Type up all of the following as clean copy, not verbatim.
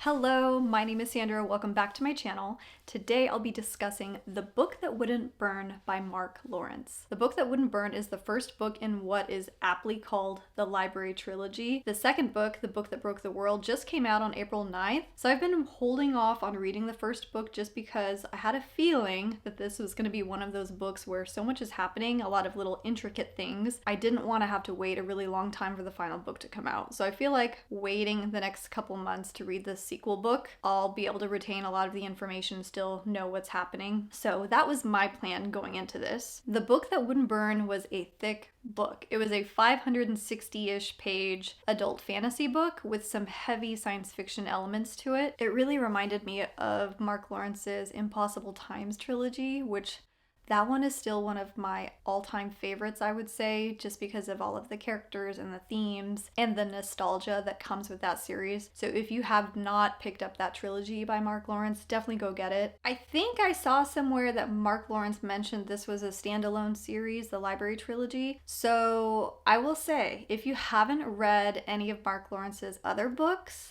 Hello, my name is Sandra. Welcome back to my channel. Today I'll be discussing The Book That Wouldn't Burn by Mark Lawrence. The Book That Wouldn't Burn is the first book in what is aptly called the Library Trilogy. The second book, The Book That Broke the World, just came out on April 9th. So I've been holding off on reading the first book just because I had a feeling that this was going to be one of those books where so much is happening, a lot of little intricate things. I didn't want to have to wait a really long time for the final book to come out. So I feel like waiting the next couple months to read this sequel book, I'll be able to retain a lot of the information, still know what's happening. So that was my plan going into this. The Book That Wouldn't Burn was a thick book. It was a 560-ish page adult fantasy book with some heavy science fiction elements to it. It really reminded me of Mark Lawrence's Impossible Times trilogy, which that one is still one of my all-time favorites, I would say, just because of all of the characters and the themes and the nostalgia that comes with that series. So if you have not picked up that trilogy by Mark Lawrence, definitely go get it. I think I saw somewhere that Mark Lawrence mentioned this was a standalone series, the Library Trilogy. So I will say, if you haven't read any of Mark Lawrence's other books,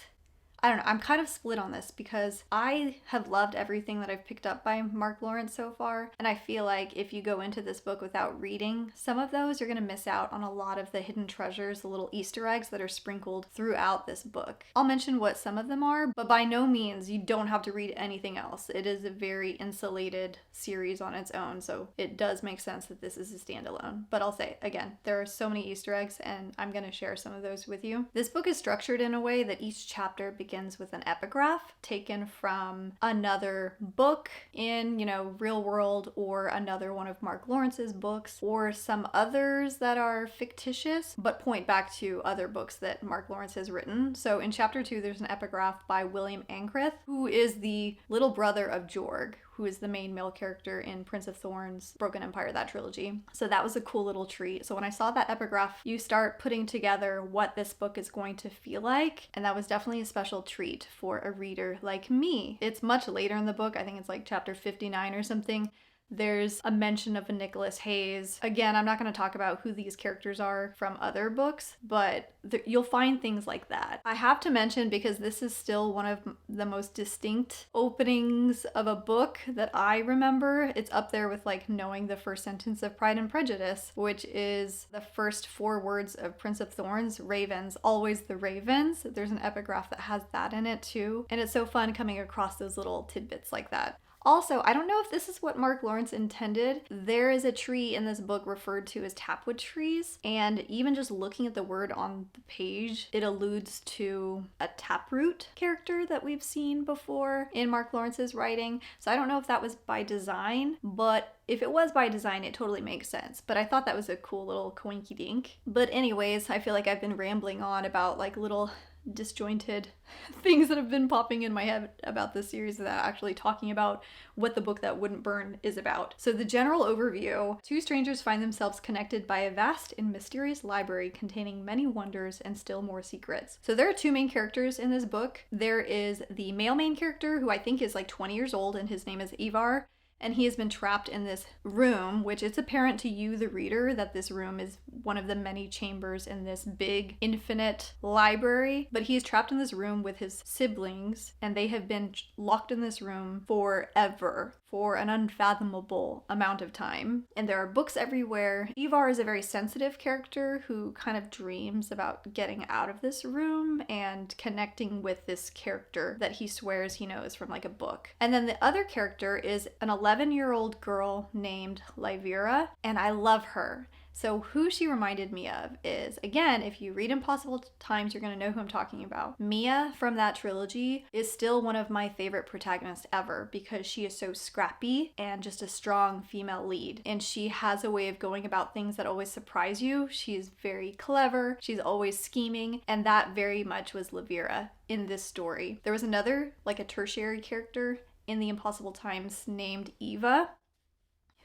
I don't know, I'm kind of split on this because I have loved everything that I've picked up by Mark Lawrence so far, and I feel like if you go into this book without reading some of those, you're going to miss out on a lot of the hidden treasures, the little Easter eggs that are sprinkled throughout this book. I'll mention what some of them are, but by no means you don't have to read anything else. It is a very insulated series on its own, so it does make sense that this is a standalone. But I'll say, again, there are so many Easter eggs, and I'm going to share some of those with you. This book is structured in a way that each chapter begins with an epigraph taken from another book in, real world, or another one of Mark Lawrence's books, or some others that are fictitious but point back to other books that Mark Lawrence has written. So in chapter 2, there's an epigraph by William Ancrith, who is the little brother of Jorg, who is the main male character in Prince of Thorns, Broken Empire, that trilogy. So that was a cool little treat. So when I saw that epigraph, you start putting together what this book is going to feel like, and that was definitely a special treat for a reader like me. It's much later in the book. I think it's like chapter 59 or something. There's a mention of a Nicholas Hayes. Again, I'm not going to talk about who these characters are from other books, but you'll find things like that. I have to mention, because this is still one of the most distinct openings of a book that I remember, it's up there with like knowing the first sentence of Pride and Prejudice, which is the first 4 words of Prince of Thorns, ravens, always the ravens. There's an epigraph that has that in it too, and it's so fun coming across those little tidbits like that. Also, I don't know if this is what Mark Lawrence intended. There is a tree in this book referred to as tapwood trees, and even just looking at the word on the page, it alludes to a taproot character that we've seen before in Mark Lawrence's writing. So I don't know if that was by design, but if it was by design, it totally makes sense. But I thought that was a cool little coinky dink. But anyways, I feel like I've been rambling on about like little disjointed things that have been popping in my head about this series without actually talking about what the Book That Wouldn't Burn is about. So the general overview: 2 strangers find themselves connected by a vast and mysterious library containing many wonders and still more secrets. So there are 2 main characters in this book. There is the male main character, who I think is like 20 years old, and his name is Evar. And he has been trapped in this room, which it's apparent to you, the reader, that this room is one of the many chambers in this big, infinite library. But he is trapped in this room with his siblings, and they have been locked in this room forever, for an unfathomable amount of time. And there are books everywhere. Evar is a very sensitive character who kind of dreams about getting out of this room and connecting with this character that he swears he knows from like a book. And then the other character is an 11-year-old girl named Livira, and I love her. So who she reminded me of is, again, if you read Impossible Times, you're going to know who I'm talking about. Mia from that trilogy is still one of my favorite protagonists ever, because she is so scrappy and just a strong female lead. And she has a way of going about things that always surprise you. She's very clever. She's always scheming. And that very much was Livira in this story. There was another, like a tertiary character in the Impossible Times named Eva,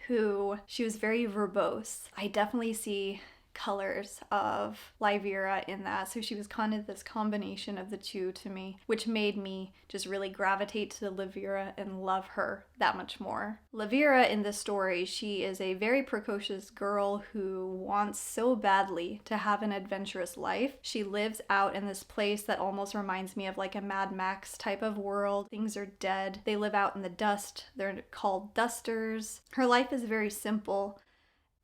who she was very verbose. I definitely see colors of Livira in that. So she was kind of this combination of the two to me, which made me just really gravitate to Livira and love her that much more. Livira in this story, she is a very precocious girl who wants so badly to have an adventurous life. She lives out in this place that almost reminds me of like a Mad Max type of world. Things are dead. They live out in the dust. They're called dusters. Her life is very simple,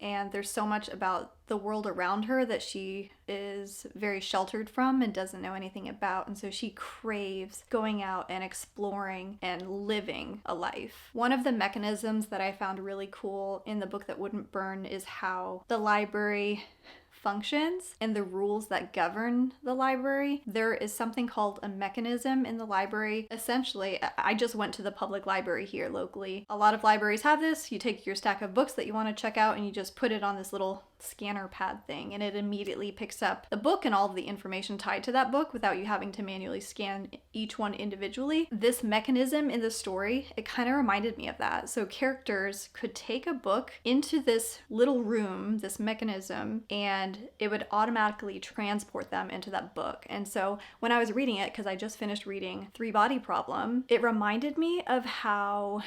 and there's so much about the world around her that she is very sheltered from and doesn't know anything about. And so she craves going out and exploring and living a life. One of the mechanisms that I found really cool in the book that wouldn't burn is how the library functions and the rules that govern the library. There is something called a mechanism in the library. Essentially, I just went to the public library here locally. A lot of libraries have this. You take your stack of books that you want to check out and you just put it on this little scanner pad thing, and it immediately picks up the book and all of the information tied to that book without you having to manually scan each one individually. This mechanism in the story, it kind of reminded me of that. So characters could take a book into this little room, this mechanism, and it would automatically transport them into that book. And so when I was reading it, because I just finished reading Three Body Problem, it reminded me of how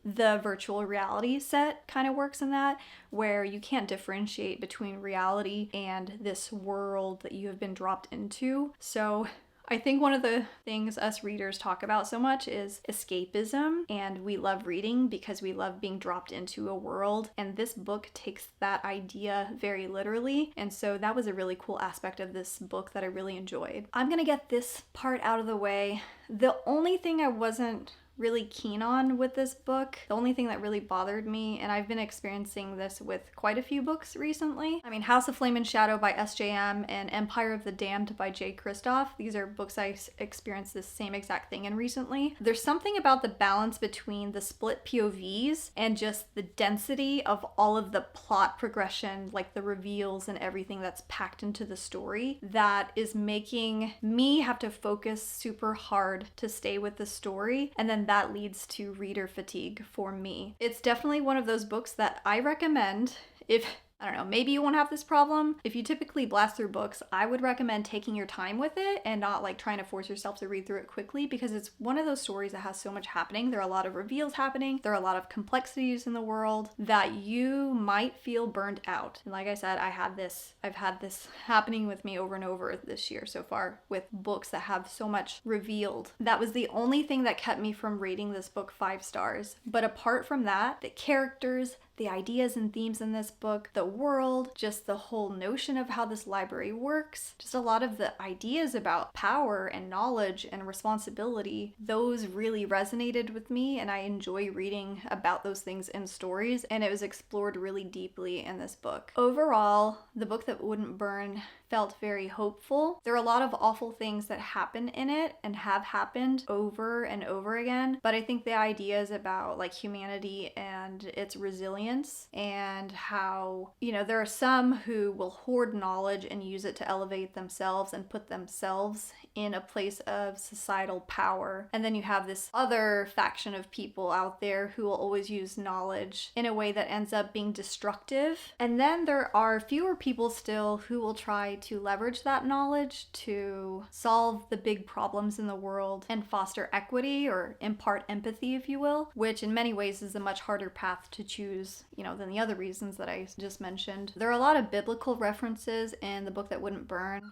the virtual reality set kind of works in that, where you can't differentiate between reality and this world that you have been dropped into. So I think one of the things us readers talk about so much is escapism, and we love reading because we love being dropped into a world, and this book takes that idea very literally, and so that was a really cool aspect of this book that I really enjoyed. I'm gonna get this part out of the way. The only thing I wasn't really keen on with this book, the only thing that really bothered me, and I've been experiencing this with quite a few books recently. I mean, House of Flame and Shadow by S.J.M. and Empire of the Damned by J. Kristoff. These are books I experienced this same exact thing in recently. There's something about the balance between the split POVs and just the density of all of the plot progression, like the reveals and everything that's packed into the story, that is making me have to focus super hard to stay with the story, and then that leads to reader fatigue for me. It's definitely one of those books that I recommend if, I don't know, maybe you won't have this problem. If you typically blast through books, I would recommend taking your time with it and not like trying to force yourself to read through it quickly, because it's one of those stories that has so much happening. There are a lot of reveals happening. There are a lot of complexities in the world that you might feel burned out. And like I said, I've had this happening with me over and over this year so far with books that have so much revealed. That was the only thing that kept me from rating this book 5 stars. But apart from that, the characters, the ideas and themes in this book, the world, just the whole notion of how this library works, just a lot of the ideas about power and knowledge and responsibility, those really resonated with me, and I enjoy reading about those things in stories, and it was explored really deeply in this book. Overall, the book that wouldn't burn felt very hopeful. There are a lot of awful things that happen in it and have happened over and over again, but I think the ideas about like humanity and its resilience, and how, you know, there are some who will hoard knowledge and use it to elevate themselves and put themselves in a place of societal power. And then you have this other faction of people out there who will always use knowledge in a way that ends up being destructive. And then there are fewer people still who will try to leverage that knowledge to solve the big problems in the world and foster equity or impart empathy, if you will, which in many ways is a much harder path to choose, you know, than the other reasons that I just mentioned. There are a lot of biblical references in the book that wouldn't burn,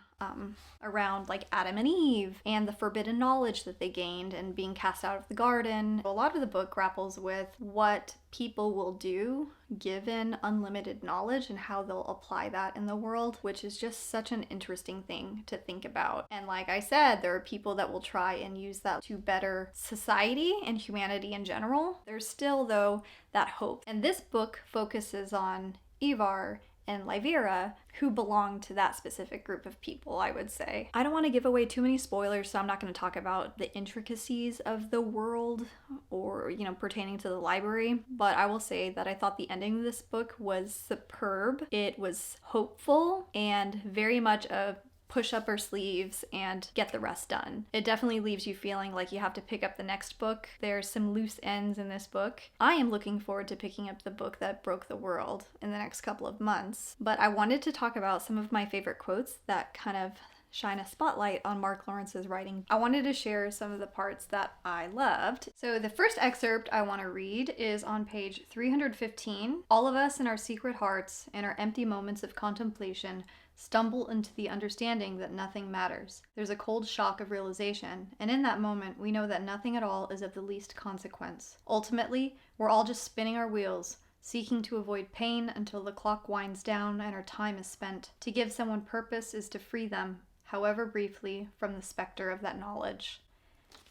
around like Adam and Eve and the forbidden knowledge that they gained and being cast out of the garden. A lot of the book grapples with what people will do given unlimited knowledge and how they'll apply that in the world, which is just such an interesting thing to think about. And like I said, there are people that will try and use that to better society and humanity in general. There's still, though, that hope. And this book focuses on Evar and Livira, who belong to that specific group of people, I would say. I don't want to give away too many spoilers, so I'm not going to talk about the intricacies of the world or, you know, pertaining to the library, but I will say that I thought the ending of this book was superb. It was hopeful and very much a push up our sleeves and get the rest done. It definitely leaves you feeling like you have to pick up the next book. There's some loose ends in this book. I am looking forward to picking up the book that broke the world in the next couple of months. But I wanted to talk about some of my favorite quotes that kind of shine a spotlight on Mark Lawrence's writing. I wanted to share some of the parts that I loved. So the first excerpt I want to read is on page 315. All of us in our secret hearts and our empty moments of contemplation stumble into the understanding that nothing matters. There's a cold shock of realization, and in that moment, we know that nothing at all is of the least consequence. Ultimately, we're all just spinning our wheels, seeking to avoid pain until the clock winds down and our time is spent. To give someone purpose is to free them, however briefly, from the specter of that knowledge.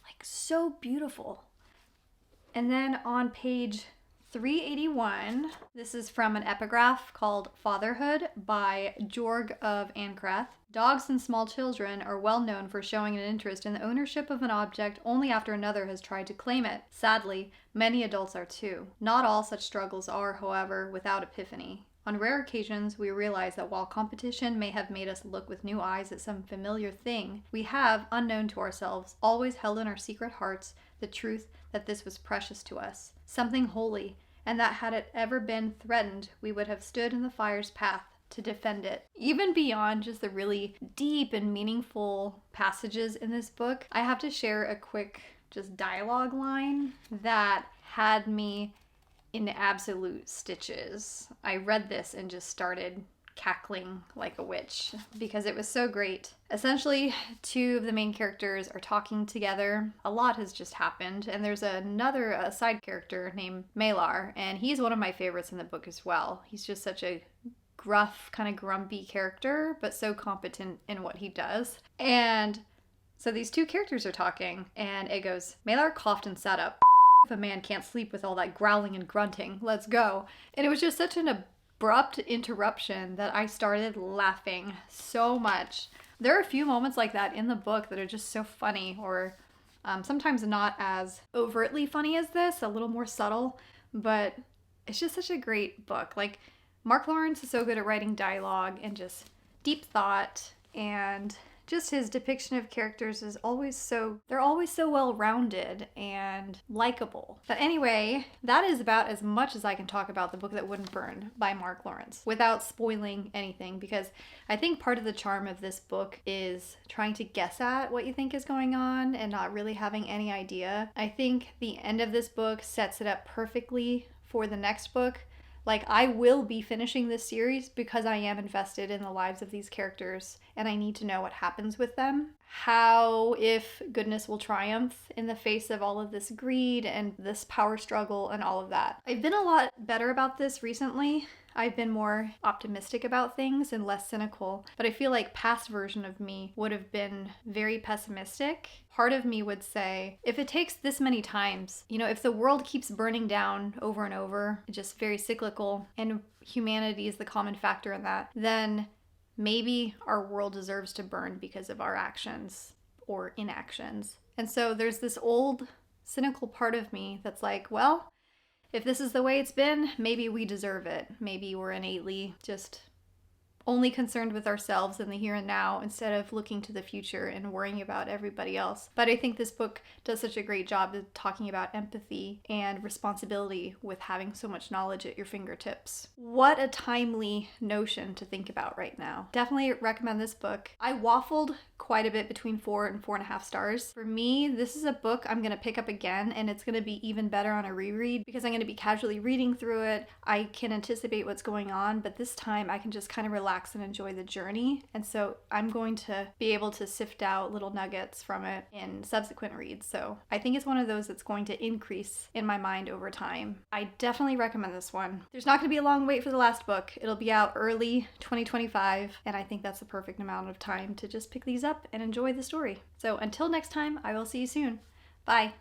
Like, so beautiful. And then on page 381, this is from an epigraph called Fatherhood by Georg of Ancrath. Dogs and small children are well known for showing an interest in the ownership of an object only after another has tried to claim it. Sadly, many adults are too. Not all such struggles are, however, without epiphany. On rare occasions, we realize that while competition may have made us look with new eyes at some familiar thing, we have, unknown to ourselves, always held in our secret hearts the truth that this was precious to us, something holy, and that had it ever been threatened, we would have stood in the fire's path to defend it. Even beyond just the really deep and meaningful passages in this book, I have to share a quick just dialogue line that had me in absolute stitches. I read this and just started cackling like a witch because it was so great. Essentially, two of the main characters are talking together. A lot has just happened, and there's another side character named Malar, and he's one of my favorites in the book as well. He's just such a gruff, kind of grumpy character, but so competent in what he does. And so these two characters are talking, and it goes, Malar coughed and sat up. If a man can't sleep with all that growling and grunting, let's go. And it was just such an abrupt interruption that I started laughing so much. There are a few moments like that in the book that are just so funny, or sometimes not as overtly funny as this, a little more subtle, but it's just such a great book. Like, Mark Lawrence is so good at writing dialogue and just deep thought, and just his depiction of characters is they're always so well-rounded and likable. But anyway, that is about as much as I can talk about The Book That Wouldn't Burn by Mark Lawrence without spoiling anything, because I think part of the charm of this book is trying to guess at what you think is going on and not really having any idea. I think the end of this book sets it up perfectly for the next book. Like, I will be finishing this series because I am invested in the lives of these characters and I need to know what happens with them. How, if goodness will triumph in the face of all of this greed and this power struggle and all of that. I've been a lot better about this recently. I've been more optimistic about things and less cynical, but I feel like past version of me would have been very pessimistic. Part of me would say, if it takes this many times, if the world keeps burning down over and over, just very cyclical, and humanity is the common factor in that, then maybe our world deserves to burn because of our actions or inactions. And so there's this old cynical part of me that's like, well, if this is the way it's been, maybe we deserve it. Maybe we're innately just only concerned with ourselves in the here and now instead of looking to the future and worrying about everybody else. But I think this book does such a great job of talking about empathy and responsibility with having so much knowledge at your fingertips. What a timely notion to think about right now. Definitely recommend this book. I waffled quite a bit between 4 and 4.5 stars. For me, this is a book I'm going to pick up again, and it's going to be even better on a reread because I'm going to be casually reading through it. I can anticipate what's going on, but this time I can just kind of relax and enjoy the journey. And so I'm going to be able to sift out little nuggets from it in subsequent reads. So I think it's one of those that's going to increase in my mind over time. I definitely recommend this one. There's not going to be a long wait for the last book. It'll be out early 2025, and I think that's the perfect amount of time to just pick these up and enjoy the story. So until next time, I will see you soon. Bye.